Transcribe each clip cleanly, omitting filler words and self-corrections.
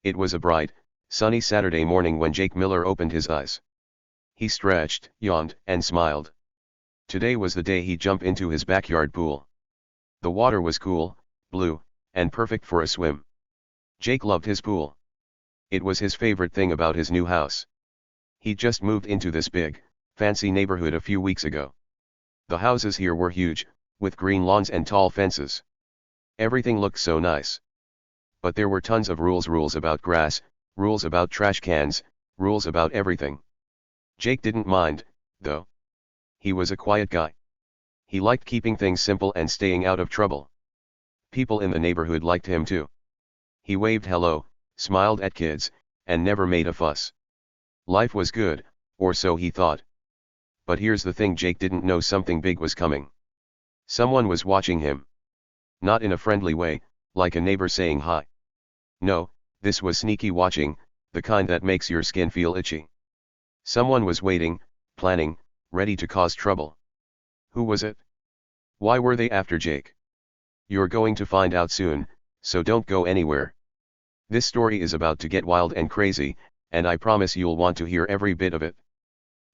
It was a bright, sunny Saturday morning when Jake Miller opened his eyes. He stretched, yawned, and smiled. Today was the day he'd jump into his backyard pool. The water was cool, blue, and perfect for a swim. Jake loved his pool. It was his favorite thing about his new house. He'd just moved into this big, fancy neighborhood a few weeks ago. The houses here were huge, with green lawns and tall fences. Everything looked so nice. But there were tons of rules about grass, rules about trash cans, rules about everything. Jake didn't mind, though. He was a quiet guy. He liked keeping things simple and staying out of trouble. People in the neighborhood liked him too. He waved hello, smiled at kids, and never made a fuss. Life was good, or so he thought. But here's the thing: Jake didn't know something big was coming. Someone was watching him. Not in a friendly way, like a neighbor saying hi. No, this was sneaky watching, the kind that makes your skin feel itchy. Someone was waiting, planning, ready to cause trouble. Who was it? Why were they after Jake? You're going to find out soon, so don't go anywhere. This story is about to get wild and crazy, and I promise you'll want to hear every bit of it.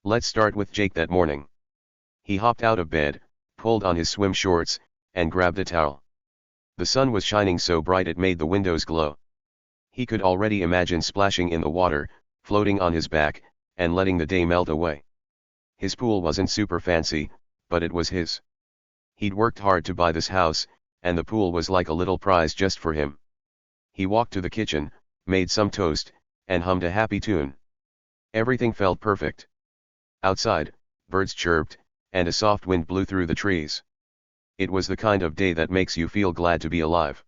Let's start with Jake that morning. He hopped out of bed, pulled on his swim shorts, and grabbed a towel. The sun was shining so bright it made the windows glow. He could already imagine splashing in the water, floating on his back, and letting the day melt away. His pool wasn't super fancy, but it was his. He'd worked hard to buy this house, and the pool was like a little prize just for him. He walked to the kitchen, made some toast, and hummed a happy tune. Everything felt perfect. Outside, birds chirped, and a soft wind blew through the trees. It was the kind of day that makes you feel glad to be alive.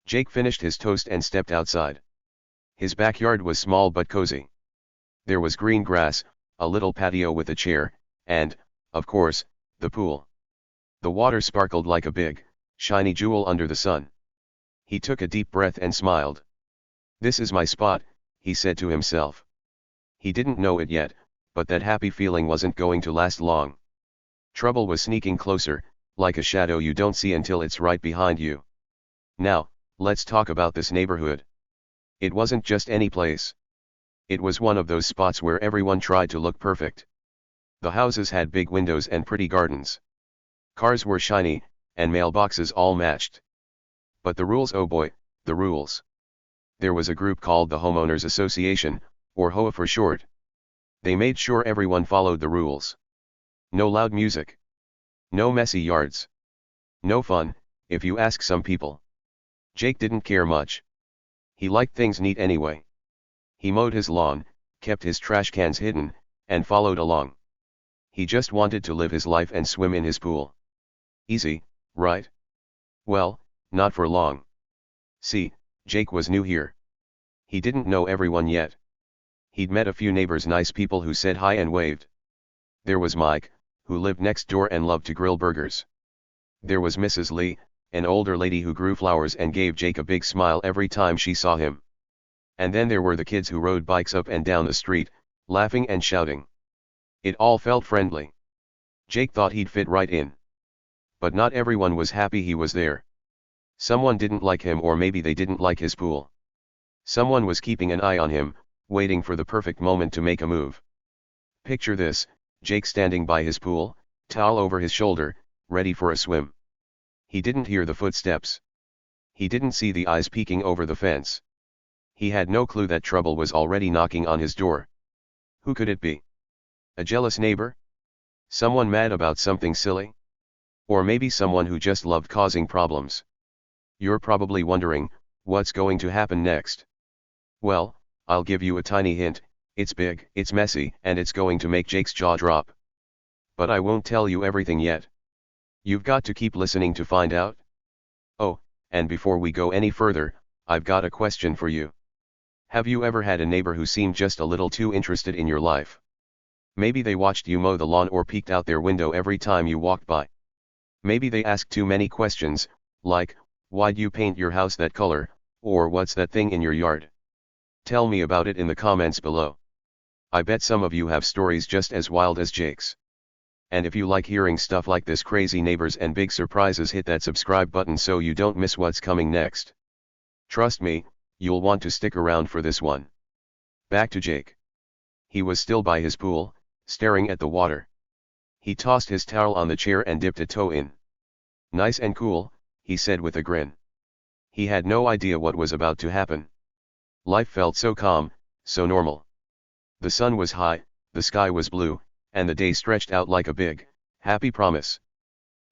Jake finished his toast and stepped outside. His backyard was small but cozy. There was green grass, a little patio with a chair, and, of course, the pool. The water sparkled like a big, shiny jewel under the sun. He took a deep breath and smiled. "This is my spot," he said to himself. He didn't know it yet, but that happy feeling wasn't going to last long. Trouble was sneaking closer, like a shadow you don't see until it's right behind you. Now, let's talk about this neighborhood. It wasn't just any place. It was one of those spots where everyone tried to look perfect. The houses had big windows and pretty gardens. Cars were shiny, and mailboxes all matched. But the rules, oh boy, the rules. There was a group called the Homeowners Association, or HOA for short. They made sure everyone followed the rules. No loud music. No messy yards. No fun, if you ask some people. Jake didn't care much. He liked things neat anyway. He mowed his lawn, kept his trash cans hidden, and followed along. He just wanted to live his life and swim in his pool. Easy, right? Well, not for long. See, Jake was new here. He didn't know everyone yet. He'd met a few neighbors, nice people who said hi and waved. There was Mike, who lived next door and loved to grill burgers. There was Mrs. Lee, an older lady who grew flowers and gave Jake a big smile every time she saw him. And then there were the kids who rode bikes up and down the street, laughing and shouting. It all felt friendly. Jake thought he'd fit right in. But not everyone was happy he was there. Someone didn't like him, or maybe they didn't like his pool. Someone was keeping an eye on him, waiting for the perfect moment to make a move. Picture this: Jake standing by his pool, towel over his shoulder, ready for a swim. He didn't hear the footsteps. He didn't see the eyes peeking over the fence. He had no clue that trouble was already knocking on his door. Who could it be? A jealous neighbor? Someone mad about something silly? Or maybe someone who just loved causing problems? You're probably wondering, what's going to happen next? Well, I'll give you a tiny hint: it's big, it's messy, and it's going to make Jake's jaw drop. But I won't tell you everything yet. You've got to keep listening to find out. Oh, and before we go any further, I've got a question for you. Have you ever had a neighbor who seemed just a little too interested in your life? Maybe they watched you mow the lawn or peeked out their window every time you walked by. Maybe they asked too many questions, like, why'd you paint your house that color, or what's that thing in your yard? Tell me about it in the comments below. I bet some of you have stories just as wild as Jake's. And if you like hearing stuff like this, crazy neighbors and big surprises, hit that subscribe button so you don't miss what's coming next. Trust me, you'll want to stick around for this one. Back to Jake. He was still by his pool, staring at the water. He tossed his towel on the chair and dipped a toe in. Nice and cool, he said with a grin. He had no idea what was about to happen. Life felt so calm, so normal. The sun was high, the sky was blue, and the day stretched out like a big, happy promise.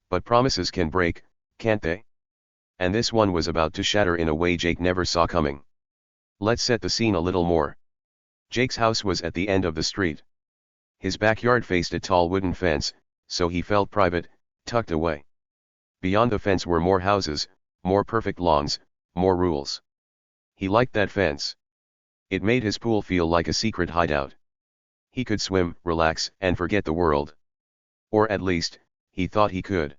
But promises can break, can't they? And this one was about to shatter in a way Jake never saw coming. Let's set the scene a little more. Jake's house was at the end of the street. His backyard faced a tall wooden fence, so he felt private, tucked away. Beyond the fence were more houses, more perfect lawns, more rules. He liked that fence. It made his pool feel like a secret hideout. He could swim, relax, and forget the world. Or at least, he thought he could.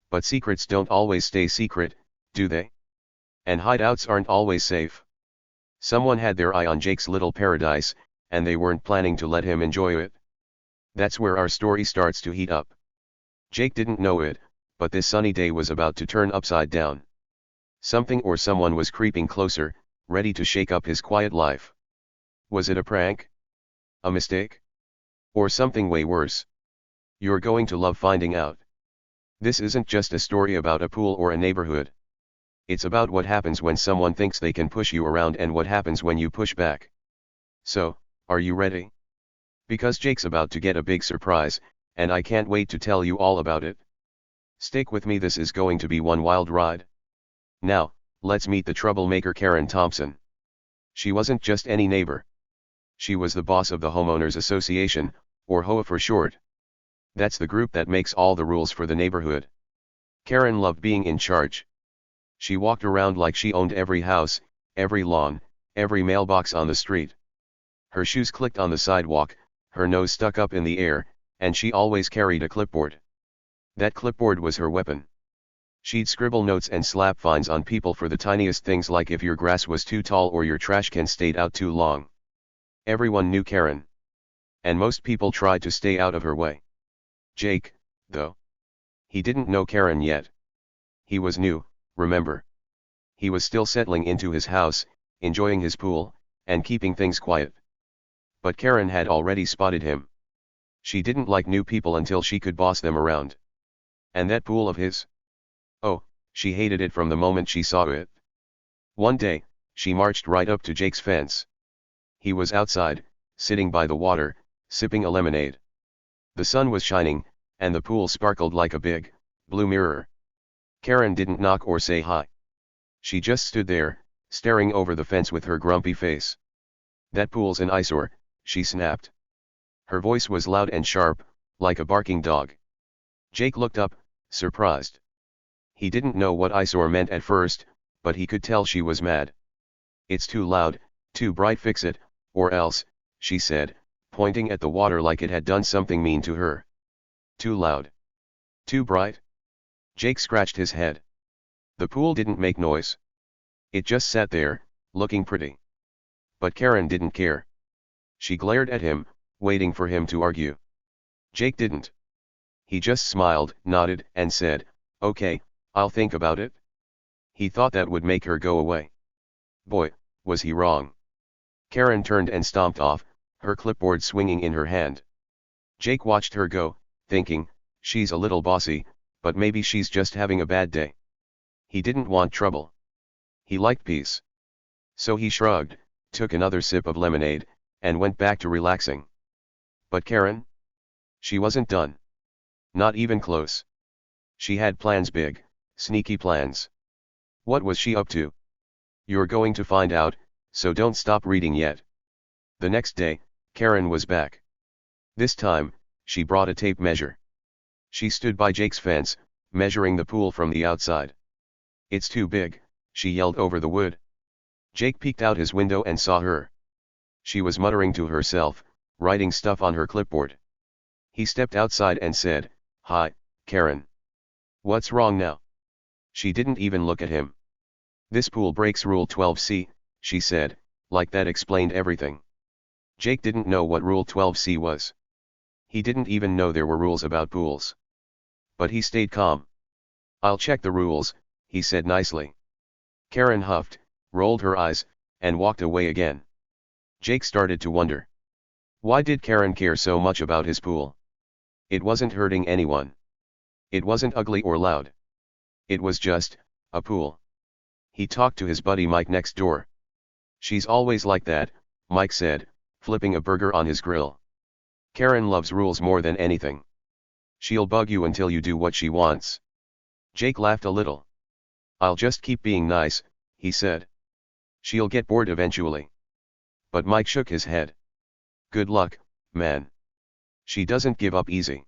But secrets don't always stay secret, do they? And hideouts aren't always safe. Someone had their eye on Jake's little paradise, and they weren't planning to let him enjoy it. That's where our story starts to heat up. Jake didn't know it, but this sunny day was about to turn upside down. Something or someone was creeping closer, ready to shake up his quiet life. Was it a prank? A mistake? Or something way worse? You're going to love finding out. This isn't just a story about a pool or a neighborhood. It's about what happens when someone thinks they can push you around and what happens when you push back. So, are you ready? Because Jake's about to get a big surprise, and I can't wait to tell you all about it. Stick with me, this is going to be one wild ride. Now, let's meet the troublemaker Karen Thompson. She wasn't just any neighbor. She was the boss of the Homeowners Association, or HOA for short. That's the group that makes all the rules for the neighborhood. Karen loved being in charge. She walked around like she owned every house, every lawn, every mailbox on the street. Her shoes clicked on the sidewalk, her nose stuck up in the air, and she always carried a clipboard. That clipboard was her weapon. She'd scribble notes and slap fines on people for the tiniest things, like if your grass was too tall or your trash can stayed out too long. Everyone knew Karen. And most people tried to stay out of her way. Jake, though. He didn't know Karen yet. He was new, remember. He was still settling into his house, enjoying his pool, and keeping things quiet. But Karen had already spotted him. She didn't like new people until she could boss them around. And that pool of his? Oh, she hated it from the moment she saw it. One day, she marched right up to Jake's fence. He was outside, sitting by the water, sipping a lemonade. The sun was shining, and the pool sparkled like a big, blue mirror. Karen didn't knock or say hi. She just stood there, staring over the fence with her grumpy face. That pool's an eyesore, she snapped. Her voice was loud and sharp, like a barking dog. Jake looked up, surprised. He didn't know what eyesore meant at first, but he could tell she was mad. It's too loud, too bright, fix it, or else, she said, pointing at the water like it had done something mean to her. Too loud? Too bright? Jake scratched his head. The pool didn't make noise. It just sat there, looking pretty. But Karen didn't care. She glared at him, waiting for him to argue. Jake didn't. He just smiled, nodded, and said, "Okay, I'll think about it." He thought that would make her go away. Boy, was he wrong. Karen turned and stomped off, her clipboard swinging in her hand. Jake watched her go, thinking, she's a little bossy, but maybe she's just having a bad day. He didn't want trouble. He liked peace. So he shrugged, took another sip of lemonade, and went back to relaxing. But Karen? She wasn't done. Not even close. She had plans, big, sneaky plans. What was she up to? You're going to find out, so don't stop reading yet. The next day, Karen was back. This time, she brought a tape measure. She stood by Jake's fence, measuring the pool from the outside. "It's too big," she yelled over the wood. Jake peeked out his window and saw her. She was muttering to herself, writing stuff on her clipboard. He stepped outside and said, "Hi, Karen. What's wrong now?" She didn't even look at him. "This pool breaks Rule 12C, she said, like that explained everything. Jake didn't know what Rule 12C was. He didn't even know there were rules about pools. But he stayed calm. "I'll check the rules," he said nicely. Karen huffed, rolled her eyes, and walked away again. Jake started to wonder. Why did Karen care so much about his pool? It wasn't hurting anyone. It wasn't ugly or loud. It was just a pool. He talked to his buddy Mike next door. She's always like that, Mike said, flipping a burger on his grill. Karen loves rules more than anything. She'll bug you until you do what she wants. Jake laughed a little. I'll just keep being nice, he said. She'll get bored eventually. But Mike shook his head. Good luck, man. She doesn't give up easy.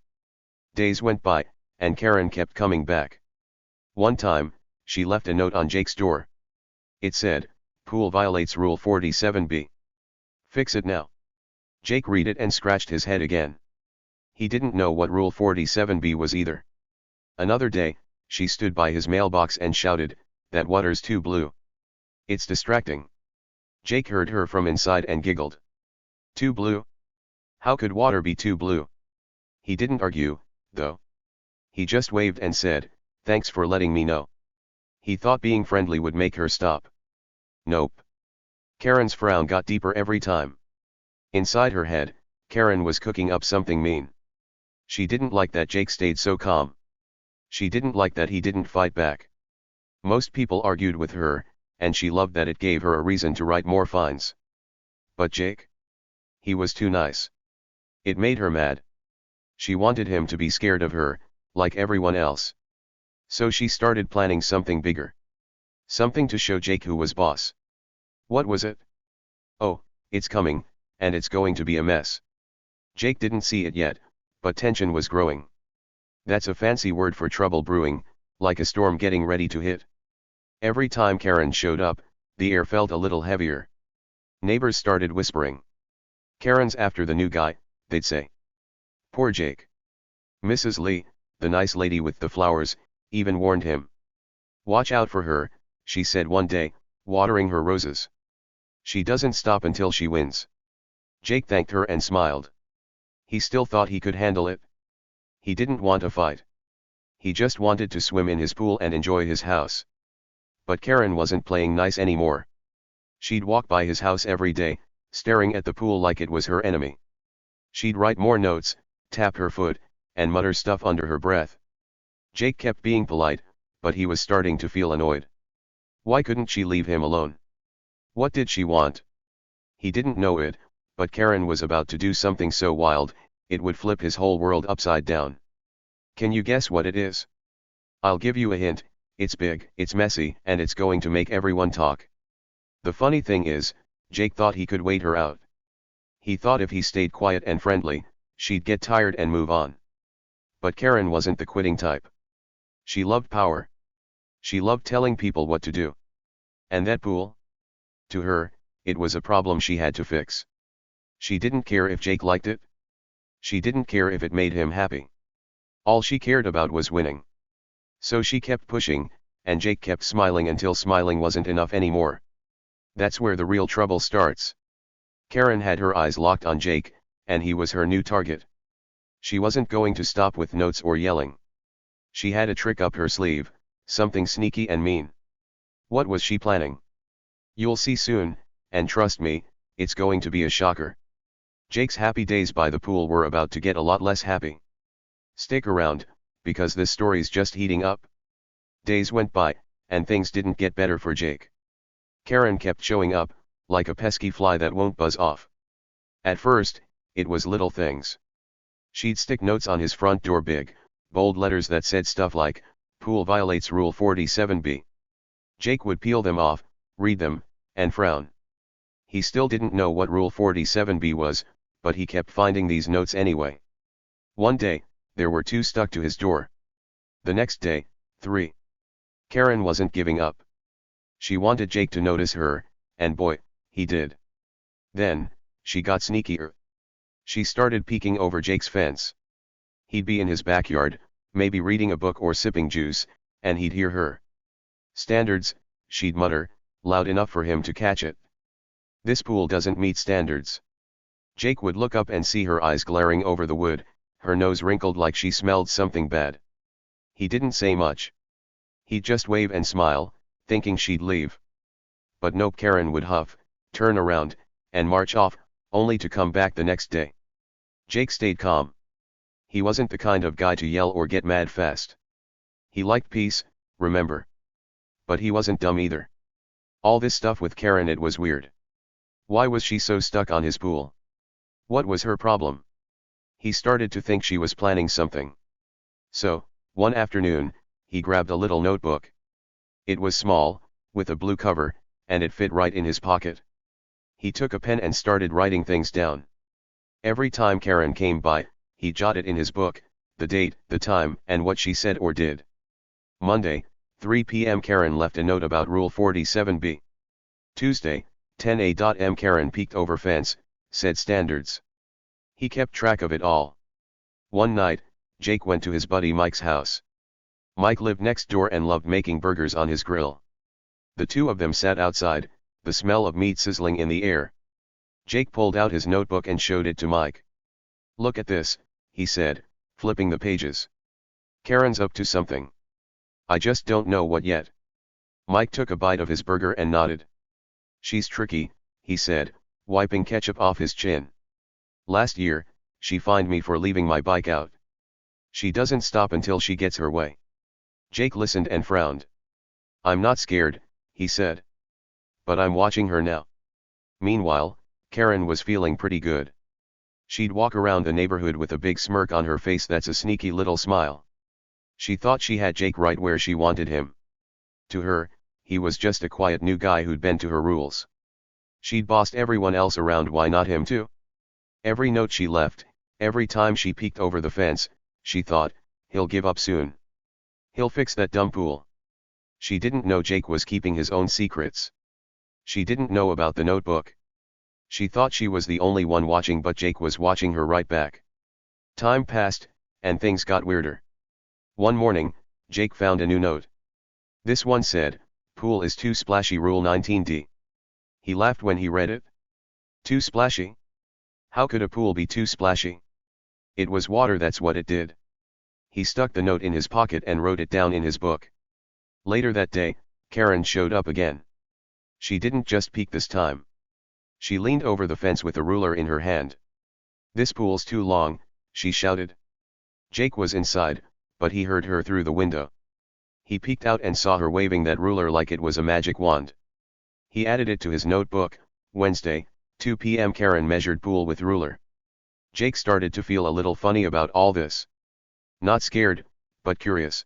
Days went by, and Karen kept coming back. One time, she left a note on Jake's door. It said, "Pool violates Rule 47B. Fix it now." Jake read it and scratched his head again. He didn't know what Rule 47B was either. Another day, she stood by his mailbox and shouted, "That water's too blue. It's distracting." Jake heard her from inside and giggled. Too blue? How could water be too blue? He didn't argue, though. He just waved and said, "Thanks for letting me know." He thought being friendly would make her stop. Nope. Karen's frown got deeper every time. Inside her head, Karen was cooking up something mean. She didn't like that Jake stayed so calm. She didn't like that he didn't fight back. Most people argued with her, and she loved that it gave her a reason to write more fines. But Jake? He was too nice. It made her mad. She wanted him to be scared of her, like everyone else. So she started planning something bigger. Something to show Jake who was boss. What was it? Oh, it's coming, and it's going to be a mess. Jake didn't see it yet, but tension was growing. That's a fancy word for trouble brewing, like a storm getting ready to hit. Every time Karen showed up, the air felt a little heavier. Neighbors started whispering. "Karen's after the new guy," they'd say. Poor Jake. Mrs. Lee, the nice lady with the flowers, even warned him. "Watch out for her," she said one day, watering her roses. "She doesn't stop until she wins." Jake thanked her and smiled. He still thought he could handle it. He didn't want a fight. He just wanted to swim in his pool and enjoy his house. But Karen wasn't playing nice anymore. She'd walk by his house every day, staring at the pool like it was her enemy. She'd write more notes, tap her foot, and mutter stuff under her breath. Jake kept being polite, but he was starting to feel annoyed. Why couldn't she leave him alone? What did she want? He didn't know it, but Karen was about to do something so wild, it would flip his whole world upside down. Can you guess what it is? I'll give you a hint, it's big, it's messy, and it's going to make everyone talk. The funny thing is, Jake thought he could wait her out. He thought if he stayed quiet and friendly, she'd get tired and move on. But Karen wasn't the quitting type. She loved power. She loved telling people what to do. And that pool? To her, it was a problem she had to fix. She didn't care if Jake liked it. She didn't care if it made him happy. All she cared about was winning. So she kept pushing, and Jake kept smiling until smiling wasn't enough anymore. That's where the real trouble starts. Karen had her eyes locked on Jake, and he was her new target. She wasn't going to stop with notes or yelling. She had a trick up her sleeve, something sneaky and mean. What was she planning? You'll see soon, and trust me, it's going to be a shocker. Jake's happy days by the pool were about to get a lot less happy. Stick around, because this story's just heating up. Days went by, and things didn't get better for Jake. Karen kept showing up, like a pesky fly that won't buzz off. At first, it was little things. She'd stick notes on his front door, big, bold letters that said stuff like, "Pool violates Rule 47B. Jake would peel them off, read them, and frown. He still didn't know what Rule 47B was, but he kept finding these notes anyway. One day, there were 2 stuck to his door. The next day, 3. Karen wasn't giving up. She wanted Jake to notice her, and boy, he did. Then, she got sneakier. She started peeking over Jake's fence. He'd be in his backyard, maybe reading a book or sipping juice, and he'd hear her. "Standards," she'd mutter, loud enough for him to catch it. "This pool doesn't meet standards." Jake would look up and see her eyes glaring over the wood, her nose wrinkled like she smelled something bad. He didn't say much. He'd just wave and smile, thinking she'd leave. But nope, Karen would huff, turn around, and march off, only to come back the next day. Jake stayed calm. He wasn't the kind of guy to yell or get mad fast. He liked peace, remember. But he wasn't dumb either. All this stuff with Karen, it was weird. Why was she so stuck on his pool? What was her problem? He started to think she was planning something. So, one afternoon, he grabbed a little notebook. It was small, with a blue cover, and it fit right in his pocket. He took a pen and started writing things down. Every time Karen came by, he jotted in his book, the date, the time, and what she said or did. Monday, 3 p.m. Karen left a note about Rule 47B. Tuesday, 10 a.m. Karen peeked over fence, said standards. He kept track of it all. One night, Jake went to his buddy Mike's house. Mike lived next door and loved making burgers on his grill. The two of them sat outside, the smell of meat sizzling in the air. Jake pulled out his notebook and showed it to Mike. "Look at this," he said, flipping the pages. "Karen's up to something. I just don't know what yet." Mike took a bite of his burger and nodded. "She's tricky," he said, wiping ketchup off his chin. "Last year, she fined me for leaving my bike out. She doesn't stop until she gets her way." Jake listened and frowned. "I'm not scared," he said. "But I'm watching her now." Meanwhile, Karen was feeling pretty good. She'd walk around the neighborhood with a big smirk on her face that's a sneaky little smile. She thought she had Jake right where she wanted him. To her, he was just a quiet new guy who'd bend to her rules. She'd bossed everyone else around, why not him too? Every note she left, every time she peeked over the fence, she thought, he'll give up soon. He'll fix that dumb pool. She didn't know Jake was keeping his own secrets. She didn't know about the notebook. She thought she was the only one watching, but Jake was watching her right back. Time passed, and things got weirder. One morning, Jake found a new note. This one said, "Pool is too splashy, Rule 19D. He laughed when he read it. Too splashy? How could a pool be too splashy? It was water, that's what it did. He stuck the note in his pocket and wrote it down in his book. Later that day, Karen showed up again. She didn't just peek this time. She leaned over the fence with a ruler in her hand. "This pool's too long," she shouted. Jake was inside, but he heard her through the window. He peeked out and saw her waving that ruler like it was a magic wand. He added it to his notebook. Wednesday, 2 p.m. Karen measured pool with ruler. Jake started to feel a little funny about all this. Not scared, but curious.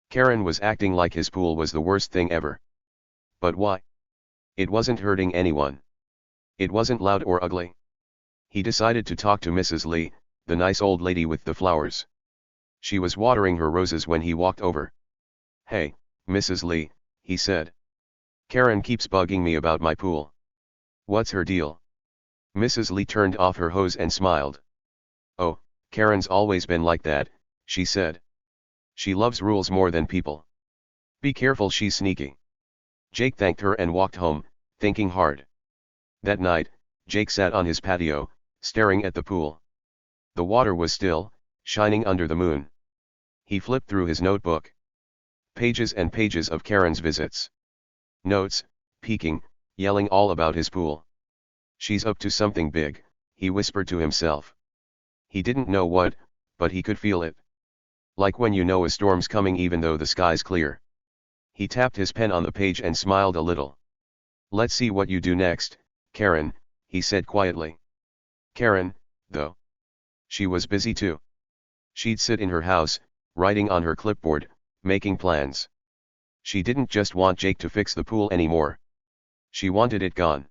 Karen was acting like his pool was the worst thing ever. But why? It wasn't hurting anyone. It wasn't loud or ugly. He decided to talk to Mrs. Lee, the nice old lady with the flowers. She was watering her roses when he walked over. "Hey, Mrs. Lee," he said. "Karen keeps bugging me about my pool. What's her deal?" Mrs. Lee turned off her hose and smiled. "Oh, Karen's always been like that," she said. "She loves rules more than people. Be careful, she's sneaky." Jake thanked her and walked home, thinking hard. That night, Jake sat on his patio, staring at the pool. The water was still, shining under the moon. He flipped through his notebook. Pages and pages of Karen's visits. Notes, peeking, yelling all about his pool. "She's up to something big," he whispered to himself. He didn't know what, but he could feel it. Like when you know a storm's coming even though the sky's clear. He tapped his pen on the page and smiled a little. "Let's see what you do next, Karen," he said quietly. Karen, though. She was busy too. She'd sit in her house, writing on her clipboard, making plans. She didn't just want Jake to fix the pool anymore. She wanted it gone.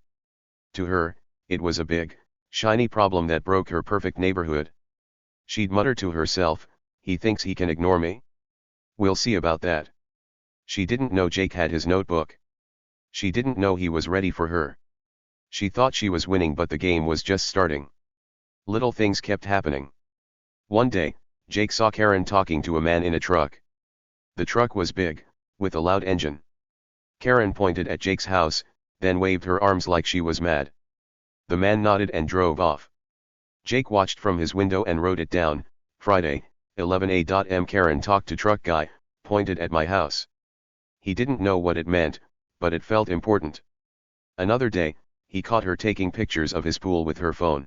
To her, it was a big, shiny problem that broke her perfect neighborhood. She'd mutter to herself, "He thinks he can ignore me? We'll see about that." She didn't know Jake had his notebook. She didn't know he was ready for her. She thought she was winning, but the game was just starting. Little things kept happening. One day, Jake saw Karen talking to a man in a truck. The truck was big, with a loud engine. Karen pointed at Jake's house, then waved her arms like she was mad. The man nodded and drove off. Jake watched from his window and wrote it down. Friday, 11 a.m. Karen talked to truck guy, pointed at my house. He didn't know what it meant, but it felt important. Another day, he caught her taking pictures of his pool with her phone.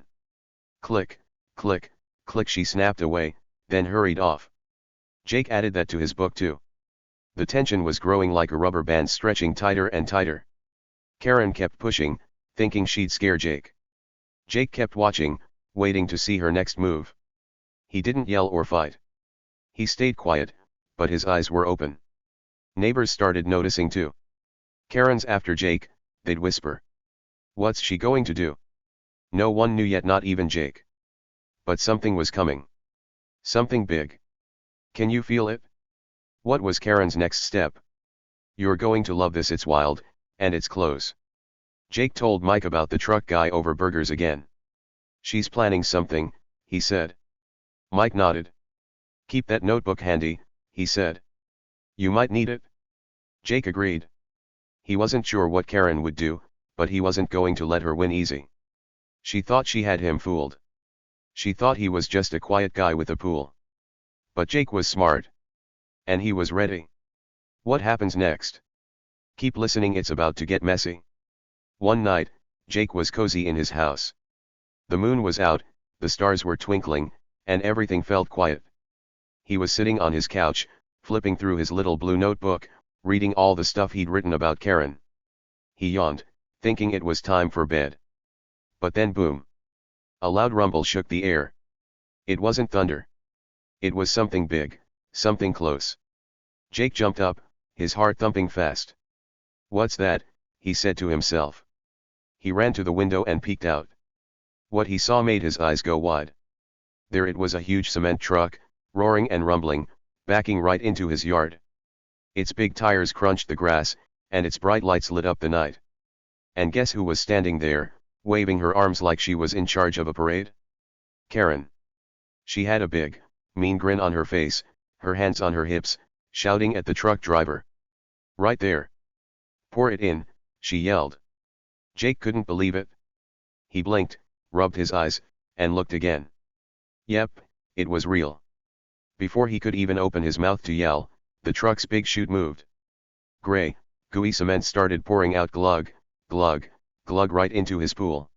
Click, click, click, she snapped away, then hurried off. Jake added that to his book too. The tension was growing like a rubber band, stretching tighter and tighter. Karen kept pushing, thinking she'd scare Jake. Jake kept watching, waiting to see her next move. He didn't yell or fight. He stayed quiet, but his eyes were open. Neighbors started noticing too. Karen's after Jake, they'd whisper. What's she going to do? No one knew yet, not even Jake. But something was coming. Something big. Can you feel it? What was Karen's next step? You're going to love this, it's wild, and it's close. Jake told Mike about the truck guy over burgers again. She's planning something, he said. Mike nodded. Keep that notebook handy, he said. You might need it. Jake agreed. He wasn't sure what Karen would do, but he wasn't going to let her win easy. She thought she had him fooled. She thought he was just a quiet guy with a pool. But Jake was smart. And he was ready. What happens next? Keep listening, it's about to get messy. One night, Jake was cozy in his house. The moon was out, the stars were twinkling, and everything felt quiet. He was sitting on his couch, flipping through his little blue notebook, reading all the stuff he'd written about Karen. He yawned, thinking it was time for bed. But then boom! A loud rumble shook the air. It wasn't thunder. It was something big, something close. Jake jumped up, his heart thumping fast. What's that? He said to himself. He ran to the window and peeked out. What he saw made his eyes go wide. There it was, a huge cement truck, roaring and rumbling, backing right into his yard. Its big tires crunched the grass, and its bright lights lit up the night. And guess who was standing there, waving her arms like she was in charge of a parade? Karen. She had a big, mean grin on her face, her hands on her hips, shouting at the truck driver. Right there. Pour it in, she yelled. Jake couldn't believe it. He blinked, rubbed his eyes, and looked again. Yep, it was real. Before he could even open his mouth to yell, the truck's big chute moved. Gray, gooey cement started pouring out glug, glug, glug right into his pool.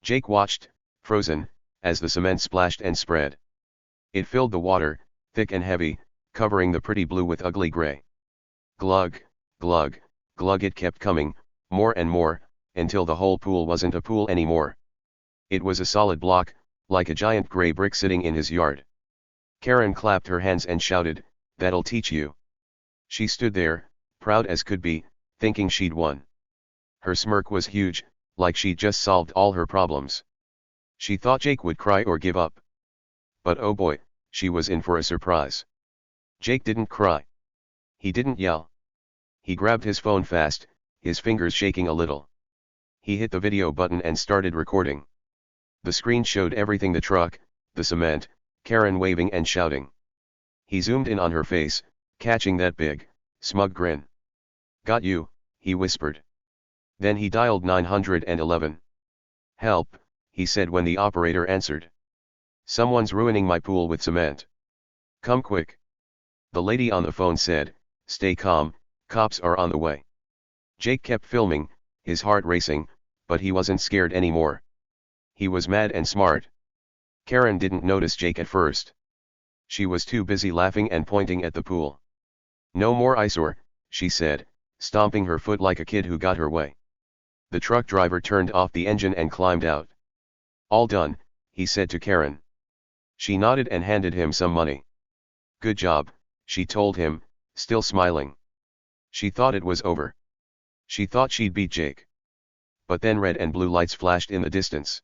Jake watched, frozen, as the cement splashed and spread. It filled the water, thick and heavy, covering the pretty blue with ugly gray. Glug, glug, glug, it kept coming, more and more, until the whole pool wasn't a pool anymore. It was a solid block, like a giant gray brick sitting in his yard. Karen clapped her hands and shouted, "That'll teach you." She stood there, proud as could be, thinking she'd won. Her smirk was huge, like she'd just solved all her problems. She thought Jake would cry or give up. But oh boy, she was in for a surprise. Jake didn't cry. He didn't yell. He grabbed his phone fast, his fingers shaking a little. He hit the video button and started recording. The screen showed everything: the truck, the cement, Karen waving and shouting. He zoomed in on her face, catching that big, smug grin. "Got you," he whispered. Then he dialed 911. "Help," he said when the operator answered. "Someone's ruining my pool with cement. Come quick." The lady on the phone said, "Stay calm, cops are on the way." Jake kept filming, his heart racing, but he wasn't scared anymore. He was mad and smart. Karen didn't notice Jake at first. She was too busy laughing and pointing at the pool. "No more eyesore," she said, stomping her foot like a kid who got her way. The truck driver turned off the engine and climbed out. "All done," he said to Karen. She nodded and handed him some money. "Good job," she told him, still smiling. She thought it was over. She thought she'd beat Jake. But then red and blue lights flashed in the distance.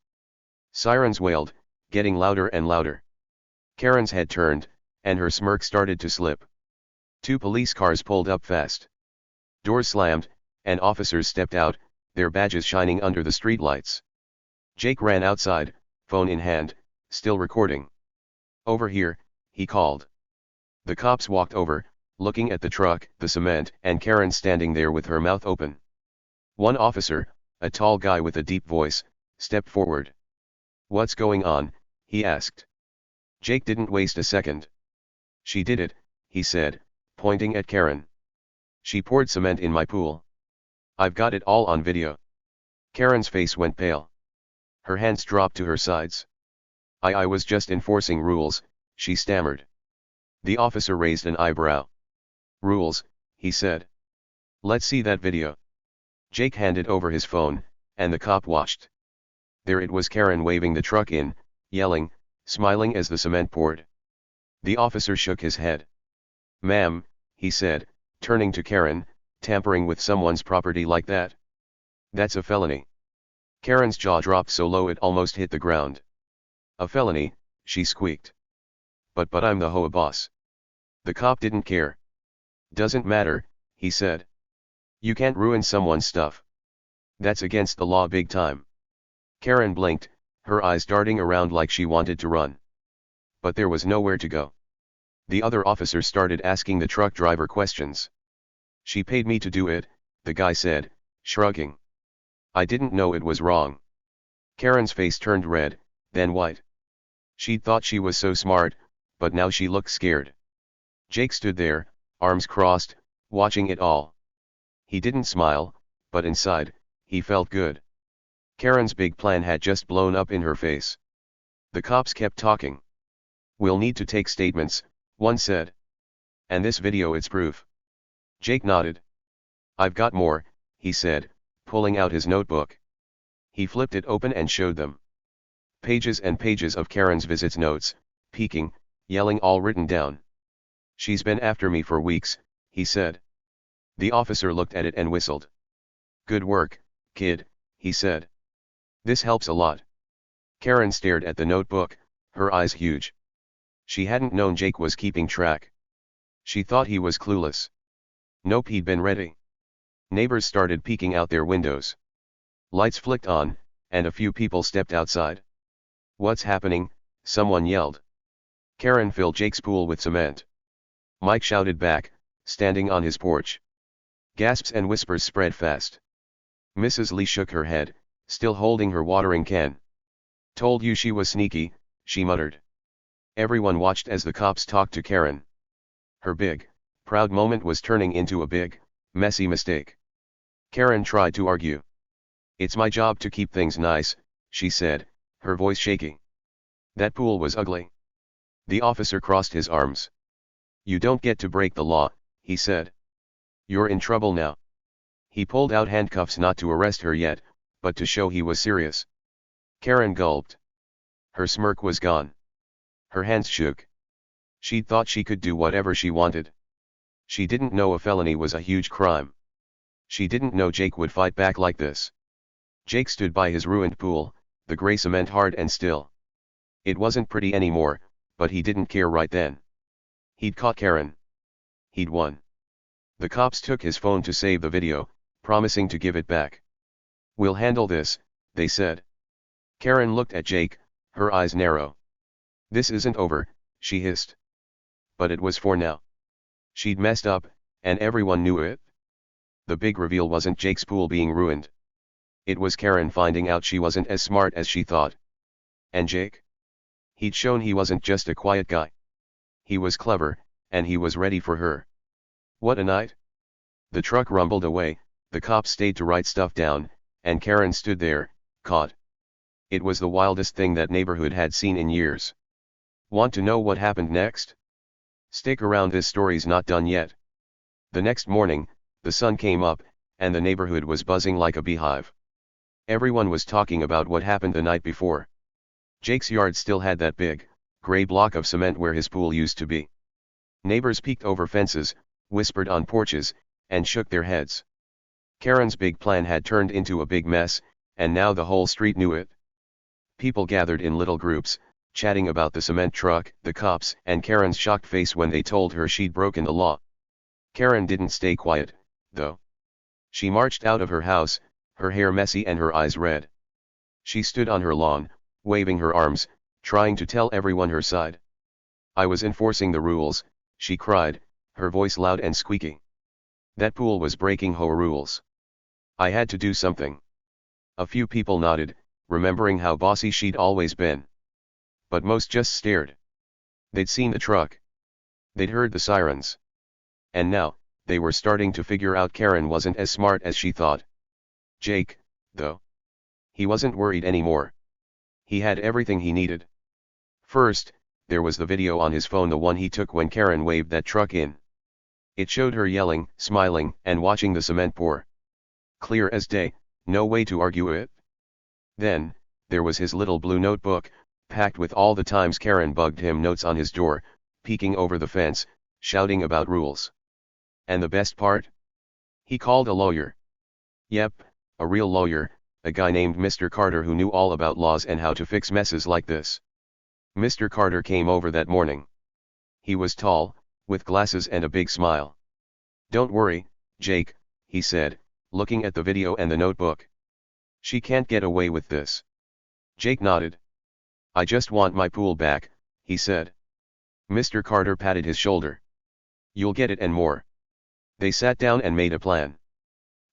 Sirens wailed, getting louder and louder. Karen's head turned, and her smirk started to slip. 2 police cars pulled up fast. Doors slammed, and officers stepped out, their badges shining under the streetlights. Jake ran outside, phone in hand, still recording. "Over here," he called. The cops walked over, looking at the truck, the cement, and Karen standing there with her mouth open. One officer, a tall guy with a deep voice, stepped forward. "What's going on?" he asked. Jake didn't waste a second. "She did it," he said, pointing at Karen. "She poured cement in my pool. I've got it all on video." Karen's face went pale. Her hands dropped to her sides. I was just enforcing rules, she stammered. The officer raised an eyebrow. Rules, he said. Let's see that video. Jake handed over his phone, and the cop watched. There it was, Karen waving the truck in, yelling, smiling as the cement poured. The officer shook his head. Ma'am, he said, turning to Karen, tampering with someone's property like that? That's a felony. Karen's jaw dropped so low it almost hit the ground. A felony, she squeaked. But I'm the HOA boss. The cop didn't care. Doesn't matter, he said. You can't ruin someone's stuff. That's against the law big time. Karen blinked, her eyes darting around like she wanted to run. But there was nowhere to go. The other officer started asking the truck driver questions. She paid me to do it, the guy said, shrugging. I didn't know it was wrong. Karen's face turned red, then white. She'd thought she was so smart, but now she looked scared. Jake stood there, arms crossed, watching it all. He didn't smile, but inside, he felt good. Karen's big plan had just blown up in her face. The cops kept talking. We'll need to take statements, one said. And this video, it's proof. Jake nodded. I've got more, he said, pulling out his notebook. He flipped it open and showed them. Pages and pages of Karen's visits notes, peeking, yelling, all written down. She's been after me for weeks, he said. The officer looked at it and whistled. Good work, kid, he said. This helps a lot. Karen stared at the notebook, her eyes huge. She hadn't known Jake was keeping track. She thought he was clueless. Nope, he'd been ready. Neighbors started peeking out their windows. Lights flicked on, and a few people stepped outside. What's happening? Someone yelled. Karen filled Jake's pool with cement. Mike shouted back, standing on his porch. Gasps and whispers spread fast. Mrs. Lee shook her head, still holding her watering can. Told you she was sneaky, she muttered. Everyone watched as the cops talked to Karen. Her big, proud moment was turning into a big, messy mistake. Karen tried to argue. It's my job to keep things nice, she said, her voice shaking. That pool was ugly. The officer crossed his arms. You don't get to break the law, he said. You're in trouble now. He pulled out handcuffs, not to arrest her yet, but to show he was serious. Karen gulped. Her smirk was gone. Her hands shook. She'd thought she could do whatever she wanted. She didn't know a felony was a huge crime. She didn't know Jake would fight back like this. Jake stood by his ruined pool, the gray cement hard and still. It wasn't pretty anymore, but he didn't care right then. He'd caught Karen. He'd won. The cops took his phone to save the video, promising to give it back. We'll handle this, they said. Karen looked at Jake, her eyes narrow. This isn't over, she hissed. But it was for now. She'd messed up, and everyone knew it. The big reveal wasn't Jake's pool being ruined. It was Karen finding out she wasn't as smart as she thought. And Jake? He'd shown he wasn't just a quiet guy. He was clever, and he was ready for her. What a night. The truck rumbled away, the cops stayed to write stuff down, and Karen stood there, caught. It was the wildest thing that neighborhood had seen in years. Want to know what happened next? Stick around, this story's not done yet. The next morning, the sun came up, and the neighborhood was buzzing like a beehive. Everyone was talking about what happened the night before. Jake's yard still had that big, gray block of cement where his pool used to be. Neighbors peeked over fences, whispered on porches, and shook their heads. Karen's big plan had turned into a big mess, and now the whole street knew it. People gathered in little groups, chatting about the cement truck, the cops, and Karen's shocked face when they told her she'd broken the law. Karen didn't stay quiet, though. She marched out of her house, her hair messy and her eyes red. She stood on her lawn, waving her arms, trying to tell everyone her side. I was enforcing the rules, she cried, her voice loud and squeaky. That pool was breaking HOA rules. I had to do something. A few people nodded, remembering how bossy she'd always been. But most just stared. They'd seen the truck. They'd heard the sirens. And now, they were starting to figure out Karen wasn't as smart as she thought. Jake, though. He wasn't worried anymore. He had everything he needed. First, there was the video on his phone, the one he took when Karen waved that truck in. It showed her yelling, smiling, and watching the cement pour. Clear as day, no way to argue it. Then, there was his little blue notebook, packed with all the times Karen bugged him, notes on his door, peeking over the fence, shouting about rules. And the best part? He called a lawyer. Yep, a real lawyer, a guy named Mr. Carter who knew all about laws and how to fix messes like this. Mr. Carter came over that morning. He was tall, with glasses and a big smile. "Don't worry, Jake," he said, looking at the video and the notebook. "She can't get away with this." Jake nodded. "I just want my pool back," he said. Mr. Carter patted his shoulder. "You'll get it and more." They sat down and made a plan.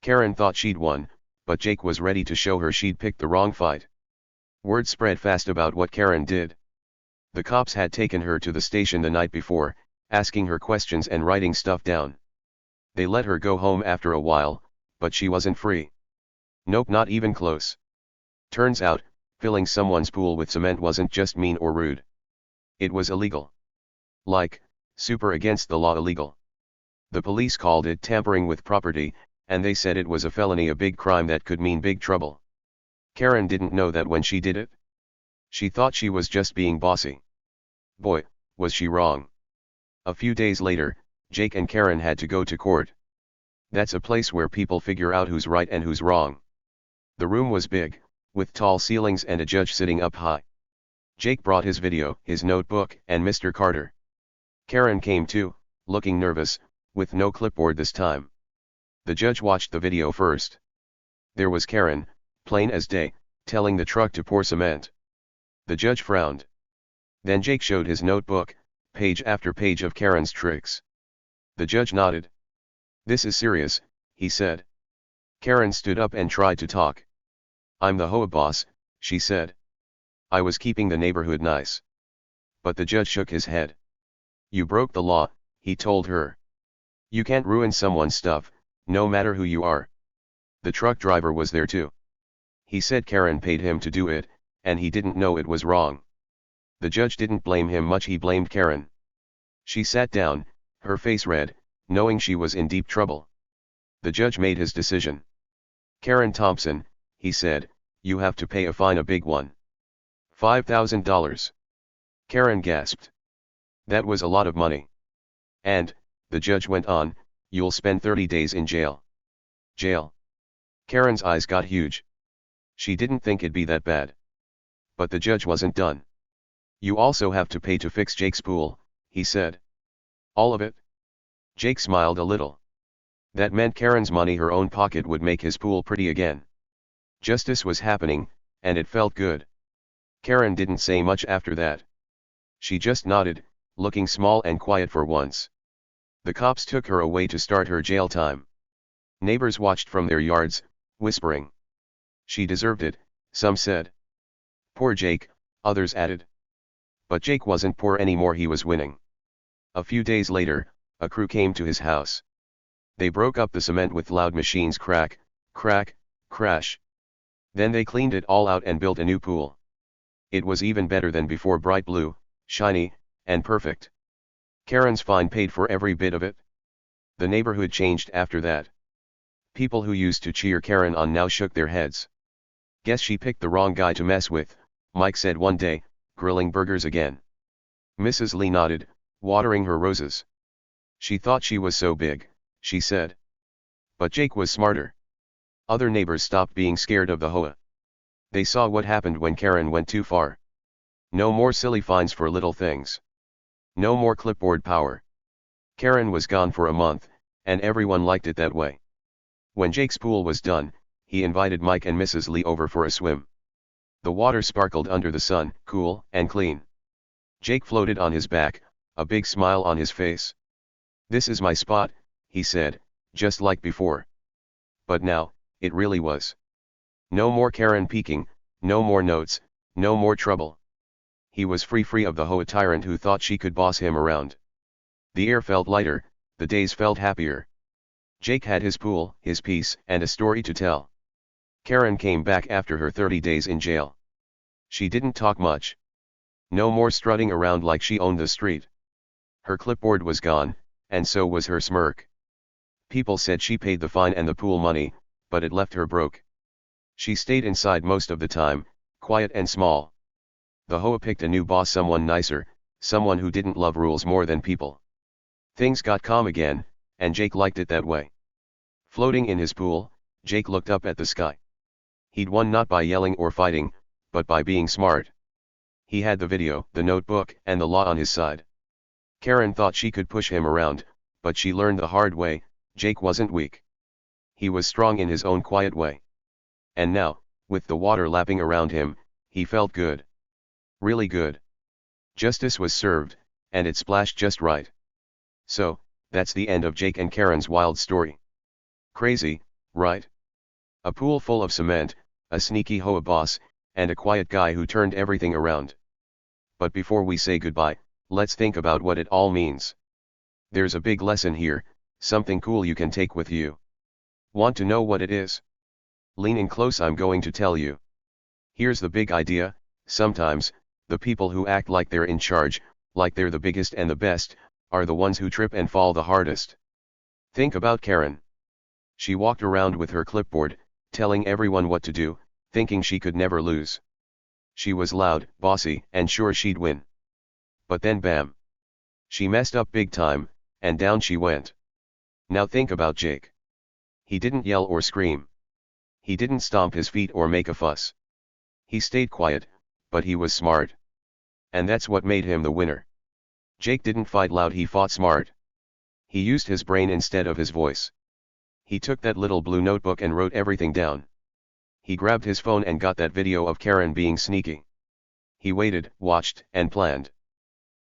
Karen thought she'd won, but Jake was ready to show her she'd picked the wrong fight. Word spread fast about what Karen did. The cops had taken her to the station the night before, asking her questions and writing stuff down. They let her go home after a while, but she wasn't free. Nope, not even close. Turns out, filling someone's pool with cement wasn't just mean or rude. It was illegal. Like, super against the law illegal. The police called it tampering with property, and they said it was a felony, a big crime that could mean big trouble. Karen didn't know that when she did it. She thought she was just being bossy. Boy, was she wrong. A few days later, Jake and Karen had to go to court. That's a place where people figure out who's right and who's wrong. The room was big, with tall ceilings and a judge sitting up high. Jake brought his video, his notebook, and Mr. Carter. Karen came too, looking nervous, with no clipboard this time. The judge watched the video first. There was Karen, plain as day, telling the truck to pour cement. The judge frowned. Then Jake showed his notebook, page after page of Karen's tricks. The judge nodded. "This is serious," he said. Karen stood up and tried to talk. "I'm the HOA boss," she said. "I was keeping the neighborhood nice." But the judge shook his head. "You broke the law," he told her. "You can't ruin someone's stuff, no matter who you are." The truck driver was there too. He said Karen paid him to do it, and he didn't know it was wrong. The judge didn't blame him much, he blamed Karen. She sat down, her face red, knowing she was in deep trouble. The judge made his decision. "Karen Thompson," he said, "you have to pay a fine, a big one. $5,000. Karen gasped. That was a lot of money. "And," the judge went on, "you'll spend 30 days in jail." Jail? Karen's eyes got huge. She didn't think it'd be that bad. But the judge wasn't done. "You also have to pay to fix Jake's pool," he said. "All of it?" Jake smiled a little. That meant Karen's money, her own pocket, would make his pool pretty again. Justice was happening, and it felt good. Karen didn't say much after that. She just nodded, looking small and quiet for once. The cops took her away to start her jail time. Neighbors watched from their yards, whispering. She deserved it, some said. Poor Jake, others added. But Jake wasn't poor anymore, he was winning. A few days later, a crew came to his house. They broke up the cement with loud machines, crack, crack, crash. Then they cleaned it all out and built a new pool. It was even better than before, bright blue, shiny, and perfect. Karen's fine paid for every bit of it. The neighborhood changed after that. People who used to cheer Karen on now shook their heads. "Guess she picked the wrong guy to mess with," Mike said one day, grilling burgers again. Mrs. Lee nodded, watering her roses. "She thought she was so big," she said. But Jake was smarter. Other neighbors stopped being scared of the HOA. They saw what happened when Karen went too far. No more silly fines for little things. No more clipboard power. Karen was gone for a month, and everyone liked it that way. When Jake's pool was done, he invited Mike and Mrs. Lee over for a swim. The water sparkled under the sun, cool and clean. Jake floated on his back, a big smile on his face. "This is my spot," he said, just like before. But now, it really was. No more Karen peeking, no more notes, no more trouble. He was free of the HOA tyrant who thought she could boss him around. The air felt lighter, the days felt happier. Jake had his pool, his peace, and a story to tell. Karen came back after her 30 days in jail. She didn't talk much. No more strutting around like she owned the street. Her clipboard was gone, and so was her smirk. People said she paid the fine and the pool money, but it left her broke. She stayed inside most of the time, quiet and small. The HOA picked a new boss, someone nicer, someone who didn't love rules more than people. Things got calm again, and Jake liked it that way. Floating in his pool, Jake looked up at the sky. He'd won not by yelling or fighting, but by being smart. He had the video, the notebook, and the law on his side. Karen thought she could push him around, but she learned the hard way, Jake wasn't weak. He was strong in his own quiet way. And now, with the water lapping around him, he felt good. Really good. Justice was served, and it splashed just right. So, that's the end of Jake and Karen's wild story. Crazy, right? A pool full of cement, a sneaky HOA boss, and a quiet guy who turned everything around. But before we say goodbye, let's think about what it all means. There's a big lesson here, something cool you can take with you. Want to know what it is? Lean in close, I'm going to tell you. Here's the big idea: sometimes, the people who act like they're in charge, like they're the biggest and the best, are the ones who trip and fall the hardest. Think about Karen. She walked around with her clipboard, telling everyone what to do, thinking she could never lose. She was loud, bossy, and sure she'd win. But then bam! She messed up big time, and down she went. Now think about Jake. He didn't yell or scream. He didn't stomp his feet or make a fuss. He stayed quiet, but he was smart. And that's what made him the winner. Jake didn't fight loud, he fought smart. He used his brain instead of his voice. He took that little blue notebook and wrote everything down. He grabbed his phone and got that video of Karen being sneaky. He waited, watched, and planned.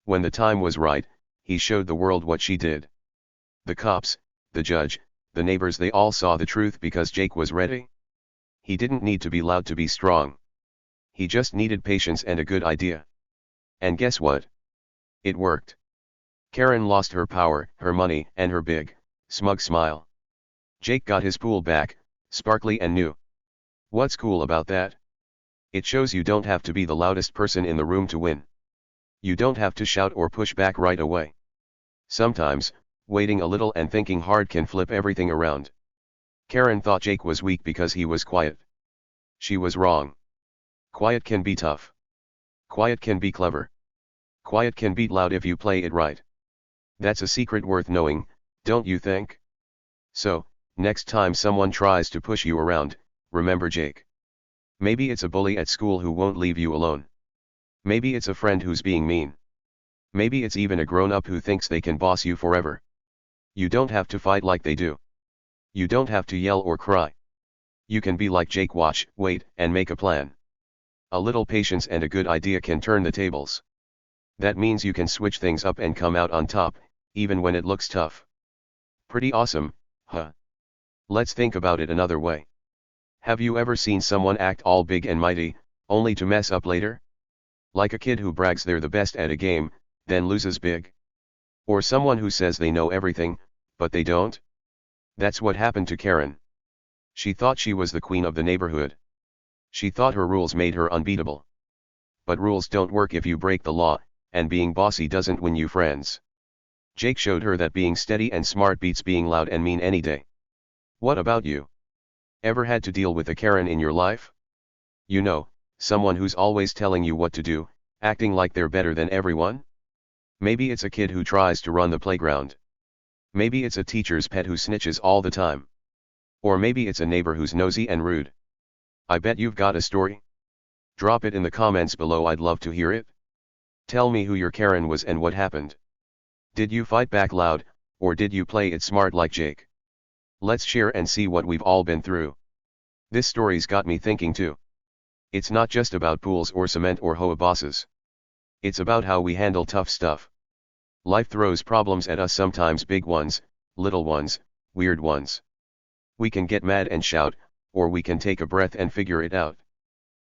When the time was right, he showed the world what she did. The cops, the judge, the neighbors, they all saw the truth because Jake was ready. He didn't need to be loud to be strong. He just needed patience and a good idea. And guess what? It worked. Karen lost her power, her money, and her big, smug smile. Jake got his pool back, sparkly and new. What's cool about that? It shows you don't have to be the loudest person in the room to win. You don't have to shout or push back right away. Sometimes, waiting a little and thinking hard can flip everything around. Karen thought Jake was weak because he was quiet. She was wrong. Quiet can be tough. Quiet can be clever. Quiet can beat loud if you play it right. That's a secret worth knowing, don't you think? So, next time someone tries to push you around, remember Jake. Maybe it's a bully at school who won't leave you alone. Maybe it's a friend who's being mean. Maybe it's even a grown-up who thinks they can boss you forever. You don't have to fight like they do. You don't have to yell or cry. You can be like Jake: watch, wait, and make a plan. A little patience and a good idea can turn the tables. That means you can switch things up and come out on top, even when it looks tough. Pretty awesome, huh? Let's think about it another way. Have you ever seen someone act all big and mighty, only to mess up later? Like a kid who brags they're the best at a game, then loses big. Or someone who says they know everything, but they don't? That's what happened to Karen. She thought she was the queen of the neighborhood. She thought her rules made her unbeatable. But rules don't work if you break the law, and being bossy doesn't win you friends. Jake showed her that being steady and smart beats being loud and mean any day. What about you? Ever had to deal with a Karen in your life? You know, someone who's always telling you what to do, acting like they're better than everyone? Maybe it's a kid who tries to run the playground. Maybe it's a teacher's pet who snitches all the time. Or maybe it's a neighbor who's nosy and rude. I bet you've got a story. Drop it in the comments below, I'd love to hear it. Tell me who your Karen was and what happened. Did you fight back loud, or did you play it smart like Jake? Let's share and see what we've all been through. This story's got me thinking too. It's not just about pools or cement or HOA bosses. It's about how we handle tough stuff. Life throws problems at us, sometimes big ones, little ones, weird ones. We can get mad and shout, or we can take a breath and figure it out.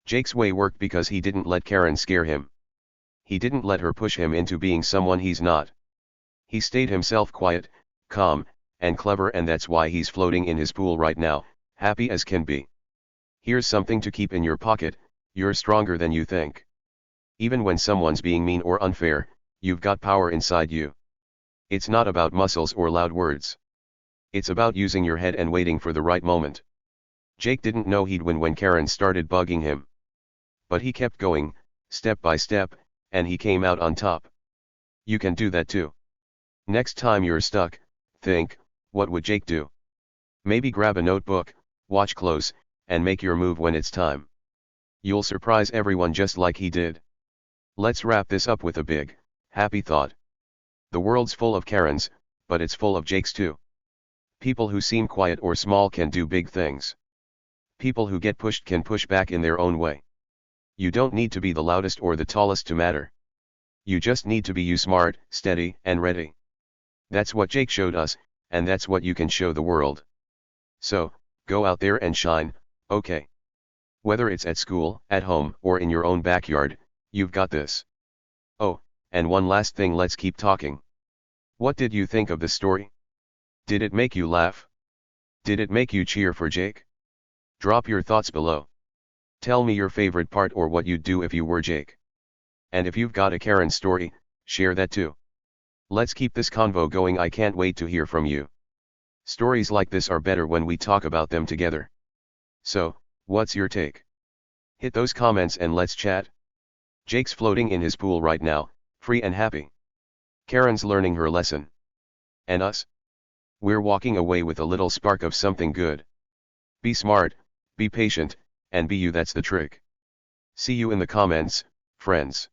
Jake's way worked because he didn't let Karen scare him. He didn't let her push him into being someone he's not. He stayed himself, quiet, calm, and clever, and that's why he's floating in his pool right now, happy as can be. Here's something to keep in your pocket: you're stronger than you think. Even when someone's being mean or unfair, you've got power inside you. It's not about muscles or loud words. It's about using your head and waiting for the right moment. Jake didn't know he'd win when Karen started bugging him. But he kept going, step by step, and he came out on top. You can do that too. Next time you're stuck, think, what would Jake do? Maybe grab a notebook, watch close, and make your move when it's time. You'll surprise everyone just like he did. Let's wrap this up with a big, happy thought. The world's full of Karens, but it's full of Jakes too. People who seem quiet or small can do big things. People who get pushed can push back in their own way. You don't need to be the loudest or the tallest to matter. You just need to be you, smart, steady, and ready. That's what Jake showed us, and that's what you can show the world. So, go out there and shine, okay? Whether it's at school, at home, or in your own backyard, you've got this. Oh, and one last thing, let's keep talking. What did you think of the story? Did it make you laugh? Did it make you cheer for Jake? Drop your thoughts below. Tell me your favorite part or what you'd do if you were Jake. And if you've got a Karen story, share that too. Let's keep this convo going. I can't wait to hear from you. Stories like this are better when we talk about them together. So, what's your take? Hit those comments and let's chat. Jake's floating in his pool right now, free and happy. Karen's learning her lesson. And us? We're walking away with a little spark of something good. Be smart, be patient, and be you. That's the trick. See you in the comments, friends.